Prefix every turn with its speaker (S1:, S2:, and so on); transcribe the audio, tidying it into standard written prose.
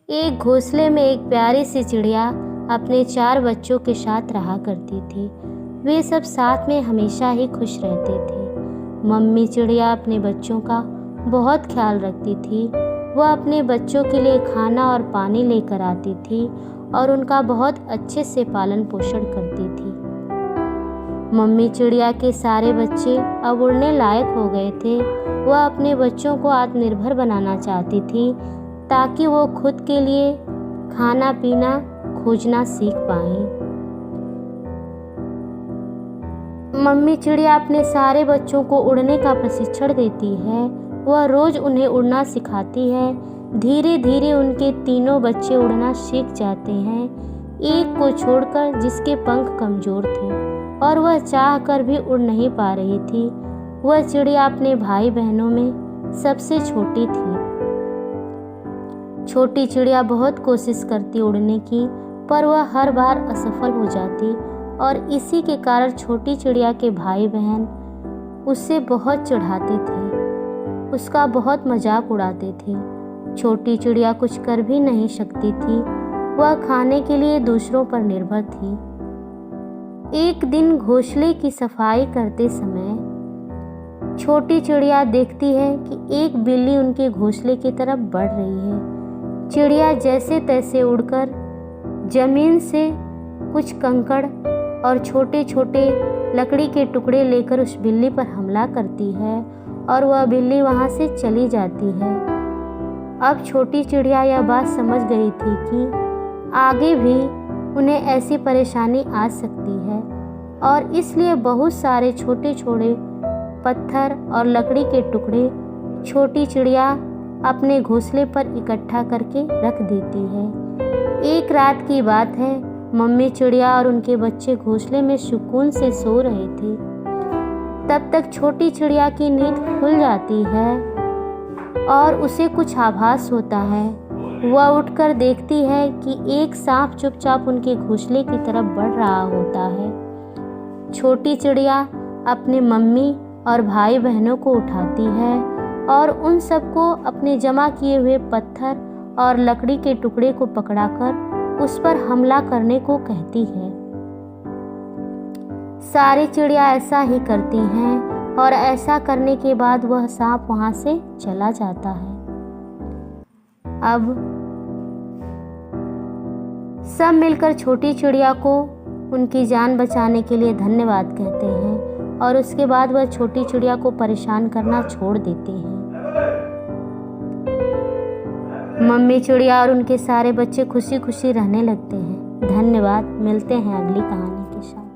S1: एक घोंसले में एक प्यारी सी चिड़िया अपने 4 बच्चों के साथ रहा करती थी। वे सब साथ में हमेशा ही खुश रहते थे। मम्मी चिड़िया अपने बच्चों का बहुत ख्याल रखती थी। वह अपने बच्चों के लिए खाना और पानी लेकर आती थी और उनका बहुत अच्छे से पालन पोषण करती थी। मम्मी चिड़िया के सारे बच्चे अब उड़ने लायक हो गए थे। वह अपने बच्चों को आत्मनिर्भर बनाना चाहती थी ताकि वो खुद के लिए खाना पीना खोजना सीख पाएं। मम्मी चिड़िया अपने सारे बच्चों को उड़ने का प्रशिक्षण देती है। वह रोज उन्हें उड़ना सिखाती है। धीरे धीरे उनके तीनों बच्चे उड़ना सीख जाते हैं, एक को छोड़कर जिसके पंख कमजोर थे और वह चाह कर भी उड़ नहीं पा रही थी। वह चिड़िया अपने भाई बहनों में सबसे छोटी थी। छोटी चिड़िया बहुत कोशिश करती उड़ने की, पर वह हर बार असफल हो जाती और इसी के कारण छोटी चिड़िया के भाई बहन उससे बहुत चिढ़ाते थे, उसका बहुत मजाक उड़ाते थे। छोटी चिड़िया कुछ कर भी नहीं सकती थी। वह खाने के लिए दूसरों पर निर्भर थी। एक दिन घोंसले की सफाई करते समय छोटी चिड़िया देखती है कि एक बिल्ली उनके घोंसले की तरफ बढ़ रही है। चिड़िया जैसे तैसे उड़कर जमीन से कुछ कंकड़ और छोटे छोटे लकड़ी के टुकड़े लेकर उस बिल्ली पर हमला करती है और वह बिल्ली वहां से चली जाती है। अब छोटी चिड़िया यह बात समझ गई थी कि आगे भी उन्हें ऐसी परेशानी आ सकती है और इसलिए बहुत सारे छोटे छोटे पत्थर और लकड़ी के टुकड़े छोटी चिड़िया अपने घोंसले पर इकट्ठा करके रख देती है। एक रात की बात है, मम्मी चिड़िया और उनके बच्चे घोंसले में सुकून से सो रहे थे। तब तक छोटी चिड़िया की नींद खुल जाती है और उसे कुछ आभास होता है। वह उठकर देखती है कि एक सांप चुपचाप उनके घोंसले की तरफ बढ़ रहा होता है। छोटी चिड़िया अपने मम्मी और भाई बहनों को उठाती है और उन सबको अपने जमा किए हुए पत्थर और लकड़ी के टुकड़े को पकड़ाकर उस पर हमला करने को कहती है। सारी चिड़िया ऐसा ही करती हैं और ऐसा करने के बाद वह सांप वहां से चला जाता है। अब सब मिलकर छोटी चिड़िया को उनकी जान बचाने के लिए धन्यवाद कहते हैं और उसके बाद वह छोटी चिड़िया को परेशान करना छोड़ देते हैं। मम्मी चिड़िया और उनके सारे बच्चे खुशी खुशी रहने लगते हैं। धन्यवाद। मिलते हैं अगली कहानी के साथ।